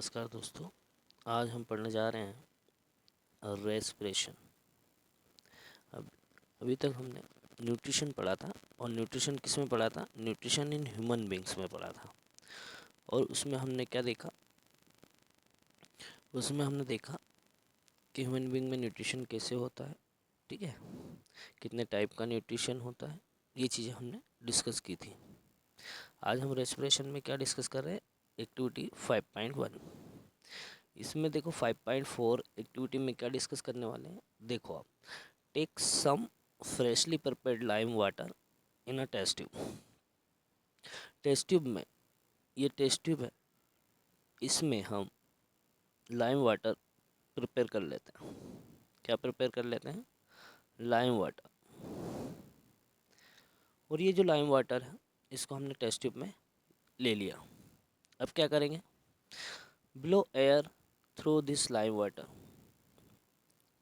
नमस्कार दोस्तों। आज हम पढ़ने जा रहे हैं रेस्पिरेशन। अब अभी तक हमने न्यूट्रिशन पढ़ा था, और न्यूट्रिशन किस में पढ़ा था? न्यूट्रिशन इन ह्यूमन बींग्स में पढ़ा था। और उसमें हमने क्या देखा? उसमें हमने देखा कि ह्यूमन बींग में न्यूट्रिशन कैसे होता है, ठीक है, कितने टाइप का न्यूट्रिशन होता है, ये चीज़ें हमने डिस्कस की थी। आज हम रेस्पिरेशन में क्या डिस्कस कर रहे हैं? एक्टिविटी 5.1। इसमें देखो 5.4 एक्टिविटी में क्या डिस्कस करने वाले हैं, देखो आप। Take some freshly prepared lime water in a test tube. Test tube में, ये टेस्ट ट्यूब है, इसमें हम लाइम वाटर प्रिपेयर कर लेते हैं। क्या प्रिपेयर कर लेते हैं? Lime water. और ये जो लाइम वाटर है, इसको हमने टेस्ट ट्यूब में ले लिया। अब क्या करेंगे? Blow air through this lime water.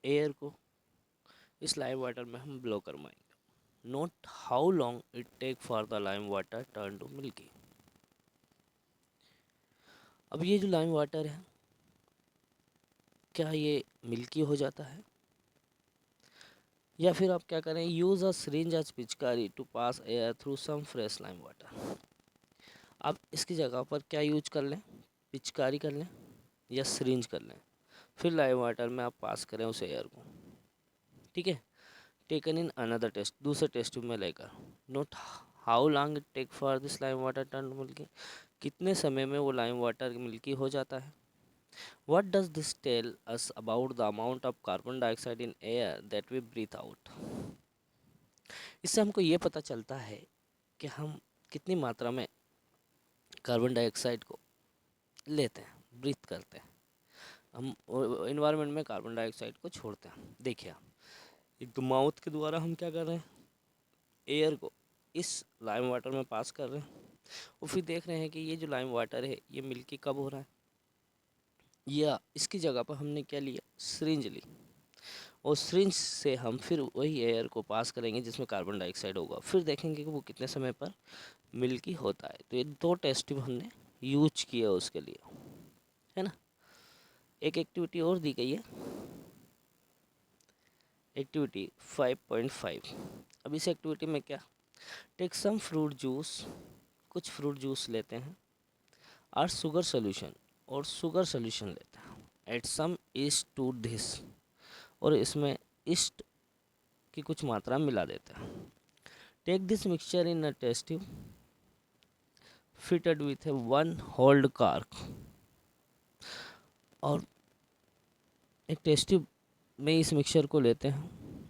Air को इस लाइम वाटर में हम ब्लो करवाएंगे। Note how long it take for the lime water turn to milky. अब ये जो लाइम वाटर है, क्या ये मिल्की हो जाता है? या फिर आप क्या करें? यूज़ अ सिरिंज एज पिचकारी to pass air through some fresh lime water. आप इसकी जगह पर क्या यूज कर लें? पिचकारी कर लें या सिरिंज कर लें, फिर लाइम वाटर में आप पास करें उस एयर को, ठीक है। टेकन इन अनदर टेस्ट, दूसरे टेस्ट ट्यूब में लेकर। Note how long it take for this lime water turn milky. कितने समय में वो लाइम वाटर मिल्की हो जाता है। What does this tell us about the amount of carbon dioxide in air that we breathe out? इससे हमको ये पता चलता है कि हम कितनी मात्रा में कार्बन डाइऑक्साइड को लेते हैं, ब्रीथ करते हैं। हम इन्वायरमेंट में कार्बन डाइऑक्साइड को छोड़ते हैं। देखिए, एक तो माउथ के द्वारा हम क्या कर रहे हैं? एयर को इस लाइम वाटर में पास कर रहे हैं, और फिर देख रहे हैं कि ये जो लाइम वाटर है ये मिल्की कब हो रहा है, या इसकी जगह पर हमने क्या लिया? सिरिंज ली, और सिरिंज से हम फिर वही एयर को पास करेंगे जिसमें कार्बन डाइऑक्साइड होगा, फिर देखेंगे कि वो कितने समय पर मिल्की होता है। तो ये दो टेस्ट ट्यूब हमने यूज किया उसके लिए, है ना। एक एक्टिविटी और दी गई है, एक्टिविटी 5.5। अब इस एक्टिविटी में क्या? टेक सम फ्रूट जूस, कुछ फ्रूट जूस लेते हैं, और शुगर सोल्यूशन, और शुगर सोल्यूशन लेते हैं, add some yeast to this, और इसमें ईस्ट की कुछ मात्रा मिला देते हैं। Take this mixture in a test tube fitted with a one hold cork. और एक टेस्ट ट्यूब में इस मिक्सचर को लेते हैं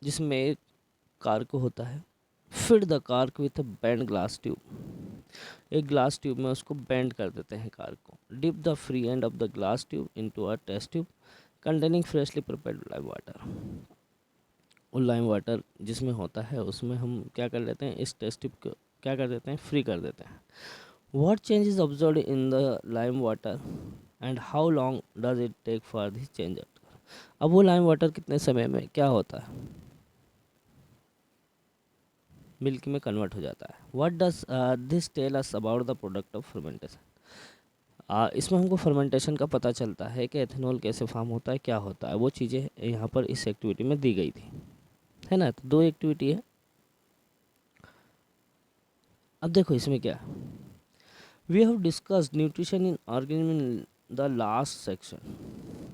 जिसमें एक कार्क होता है। Fit the cork with a bend glass tube. एक ग्लास ट्यूब में उसको बेंड कर देते हैं कार्क को। Dip the free end of the glass tube into a test tube containing freshly prepared lime water. और लाइम वाटर जिसमें होता है उसमें हम क्या कर लेते हैं? इस टेस्ट ट्यूब को क्या कर देते हैं? फ्री कर देते हैं। What change is observed in the lime water and how long does it take for this change occur? अब वो लाइम वाटर कितने समय में क्या होता है? मिल्क में कन्वर्ट हो जाता है। What does this tell us about the product of fermentation? इसमें हमको फर्मेंटेशन का पता चलता है कि एथेनॉल कैसे फॉर्म होता है, क्या होता है, वो चीज़ें यहाँ पर इस एक्टिविटी में दी गई थी, है ना। तो दो एक्टिविटी है। अब देखो इसमें क्या है। We have discussed nutrition in organism in the last section.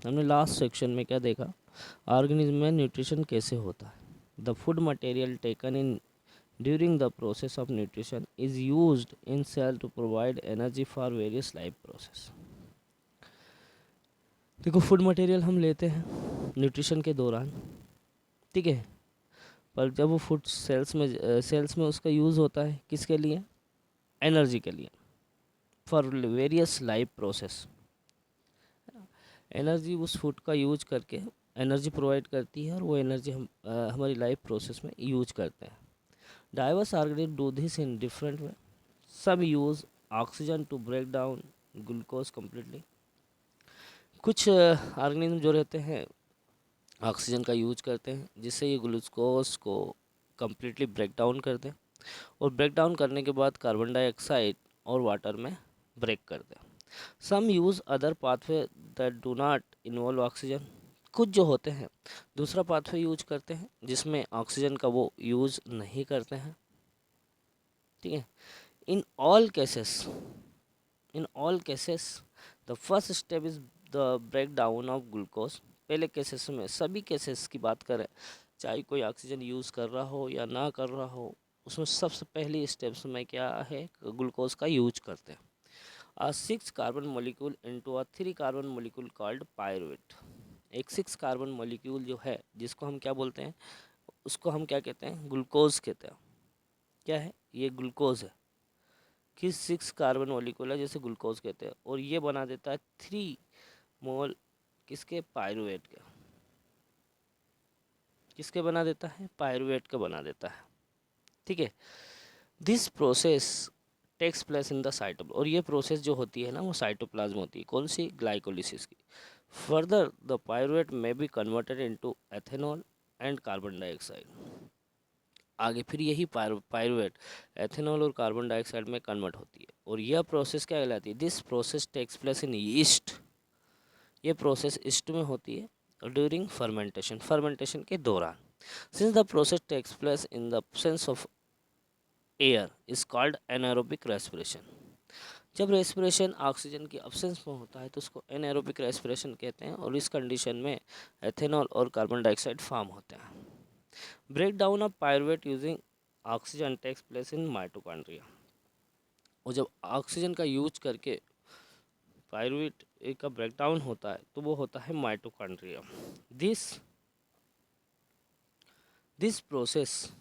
हमने लास्ट सेक्शन में क्या देखा? ऑर्गेनिज्म में न्यूट्रिशन कैसे होता है। The food material taken in during the process of nutrition is used in cell to provide energy for various life process. देखो, food material हम लेते हैं न्यूट्रिशन के दौरान, ठीक है, पर जब वो फूड सेल्स में उसका यूज़ होता है किसके लिए? एनर्जी के लिए, for various life process. Energy उस फूड का यूज करके एनर्जी प्रोवाइड करती है, और वो एनर्जी हम हमारी लाइफ प्रोसेस में यूज करते हैं। Diverse organism do this in different way. Some use oxygen to break down glucose completely. कुछ ऑर्गेनिज्म जो रहते हैं ऑक्सीजन का यूज करते हैं जिससे ये ग्लूकोज को कम्प्लीटली ब्रेक डाउन कर दें, और ब्रेक डाउन करने के बाद कार्बन डाइऑक्साइड और वाटर में ब्रेक कर दें। Some use other pathway that do not involve oxygen. कुछ जो होते हैं दूसरा पाथवे यूज करते हैं जिसमें ऑक्सीजन का वो यूज़ नहीं करते हैं। ठीक है। In all cases in all cases the first step is the break down of glucose. पहले केसेस में, सभी केसेस की बात करें, चाहे कोई ऑक्सीजन यूज़ कर रहा हो या ना कर रहा हो, उसमें सबसे पहली स्टेप्स में क्या है, ग्लूकोज का यूज करते हैं। A 6 carbon molecule into a 3 carbon molecule called pyruvate। एक 6 कार्बन मॉलिक्यूल जो है जिसको हम क्या बोलते हैं, उसको हम क्या कहते हैं, ग्लूकोज कहते हैं। क्या है ये, ग्लूकोज है। किस 6 कार्बन मॉलिक्यूल है जैसे ग्लूकोज कहते हैं, और ये बना देता है 3 मोल किसके, पायरुवेट के। किसके बना देता है, पायरुवेट का बना देता है। ठीक है। This process takes place in the cytoplasm, और ये प्रोसेस जो होती है ना वो साइटोप्लाज्म होती है। कौन सी, ग्लाइकोलिसिस की। Further the pyruvate may be converted into ethanol and carbon dioxide. आगे फिर यही पायरुवेट एथेनॉल और कार्बन डाइऑक्साइड में कन्वर्ट होती है, और यह प्रोसेस क्या कहलाती है, this process takes place in yeast. ये प्रोसेस ईस्ट में होती है ड्यूरिंग फर्मेंटेशन, फर्मेंटेशन के दौरान। Since the process takes place in the absence of air is called anaerobic respiration. जब रेस्पिरेशन ऑक्सीजन की अब्सेंस में होता है तो उसको एनारोबिक रेस्पिरेशन कहते हैं, और इस कंडीशन में एथेनॉल और कार्बन डाइऑक्साइड फॉर्म होते हैं। Break down of pyruvate using oxygen takes place in mitochondria. और जब ऑक्सीजन का यूज करके पायरुवेट का ब्रेकडाउन होता है तो वो होता है mitochondria. This this process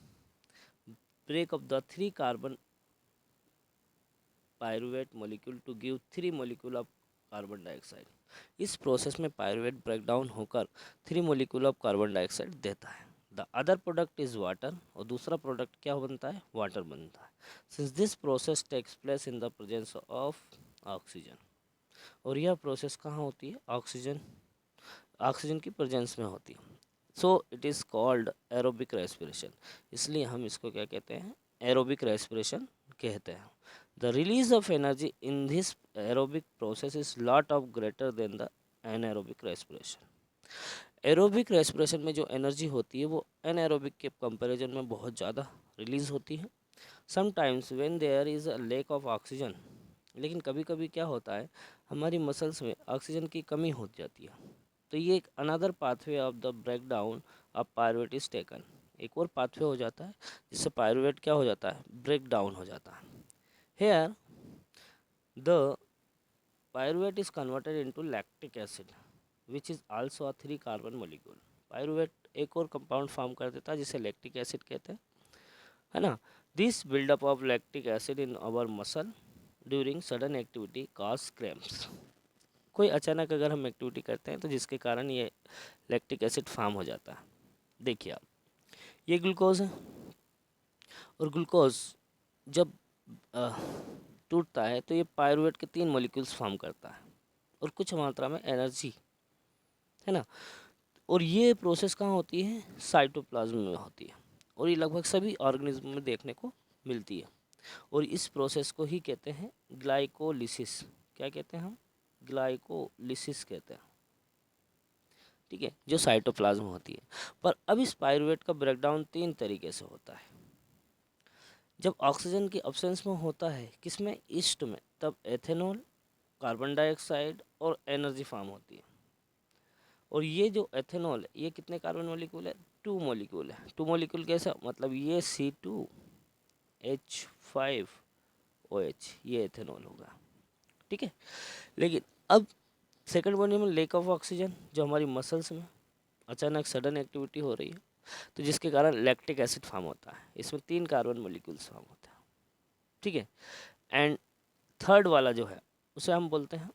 break up the 3 carbon pyruvate molecule to give 3 molecule of carbon dioxide. इस प्रोसेस में पायरुवेट ब्रेकडाउन होकर 3 मॉलिक्यूल ऑफ कार्बन डाइऑक्साइड देता है। The other product is water, और दूसरा प्रोडक्ट क्या बनता है, वाटर बनता है। Since this process takes place in the presence of oxygen, और यह प्रोसेस कहाँ होती है, ऑक्सीजन की प्रेजेंस में होती है। So it is called aerobic respiration. इसलिए हम इसको क्या कहते हैं, एरोबिक रेस्पिरेशन कहते हैं। The release of energy in this aerobic process is lot of greater than the anaerobic respiration. Aerobic respiration में जो एनर्जी होती है वो एनारोबिक के कंपैरिजन में बहुत ज़्यादा रिलीज होती है। Sometimes when there is a lack of oxygen, लेकिन कभी कभी क्या होता है, हमारी मसल्स में ऑक्सीजन की कमी हो जाती है, तो ये एक another pathway of the break down of pyruvate is taken. एक और पाथवे हो जाता है जिससे पायरुवेट क्या हो जाता है, ब्रेक डाउन हो जाता है। Here the pyruvate is converted into lactic acid which is also a 3 carbon molecule. Pyruvate एक और कंपाउंड फॉर्म कर देता है जिसे लैक्टिक एसिड कहते हैं, है ना। This buildup of lactic acid in our muscle during sudden activity cause cramps. कोई अचानक अगर हम एक्टिविटी करते हैं तो जिसके कारण ये लैक्टिक एसिड फॉर्म हो जाता है। देखिए आप, ये ग्लूकोज है, और ग्लूकोज जब अ, टूटता है तो ये पायरुवेट के 3 मॉलिक्यूल्स फॉर्म करता है, और कुछ मात्रा में एनर्जी, है ना। और ये प्रोसेस कहाँ होती है, साइटोप्लाज्म में होती है, और ये लगभग सभी ऑर्गेनिज्म में देखने को मिलती है। और इस प्रोसेस को ही कहते हैं ग्लाइकोलिसिस। क्या कहते हैं हम, ग्लाइकोलिसिस कहते हैं। ठीक है, जो साइटोप्लाज्म होती है। पर अब इस पायरुवेट का ब्रेकडाउन 3 तरीके से होता है। जब ऑक्सीजन की अब्सेंस में होता है किसमें, ईस्ट में, तब एथेनॉल, कार्बन डाइऑक्साइड और एनर्जी फॉर्म होती है। और ये जो एथेनॉल है ये कितने कार्बन मॉलिक्यूल है, 2 मॉलिक्यूल है। 2 मॉलिक्यूल कैसा, मतलब ये C2H5OH, ये एथेनॉल होगा। ठीक है। लेकिन अब सेकंड वन में लेक ऑफ ऑक्सीजन, जो हमारी मसल्स में अचानक सडन एक्टिविटी हो रही है तो जिसके कारण लैक्टिक एसिड फॉर्म होता है, इसमें 3 कार्बन मॉलिक्यूल्स फॉर्म होते हैं। ठीक है। एंड थर्ड वाला जो है उसे हम बोलते हैं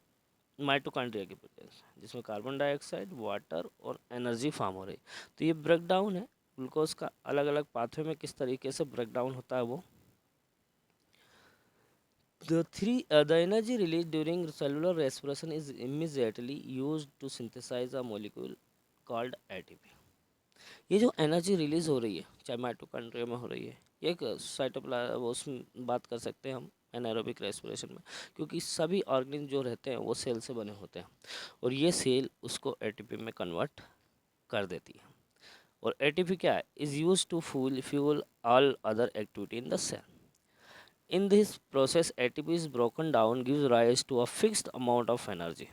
माइटोकॉन्ड्रिया की प्रेजेंस, जिसमें कार्बन डाइऑक्साइड, वाटर और एनर्जी फॉर्म हो रही है। तो ये ब्रेक डाउन है ग्लूकोज का, अलग अलग पाथवे में किस तरीके से ब्रेक डाउन होता है वो। The energy released during cellular respiration is immediately used to synthesize a molecule called ATP। ये जो एनर्जी रिलीज हो रही है चाहे माइटोकॉन्ड्रिया में हो रही है, एक साइटोप्लाज्म, उसमें बात कर सकते हैं हम एनारोबिक रेस्पिरेशन में, क्योंकि सभी ऑर्गेनिज्म जो रहते हैं वो सेल से बने होते हैं और ये सेल उसको एटीपी में कन्वर्ट कर देती है। और एटीपी क्या है, is use to fuel all other activity in the cell. In this process, ATP is broken down, gives rise to a fixed amount of energy,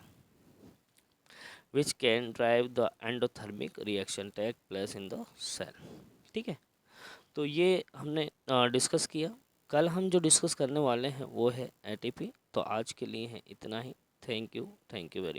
which can drive the endothermic reaction take place in the cell। ठीक है, तो ये हमने discuss किया। कल हम जो discuss करने वाले हैं वो है एटीपी। तो आज के लिए है इतना ही। Thank you very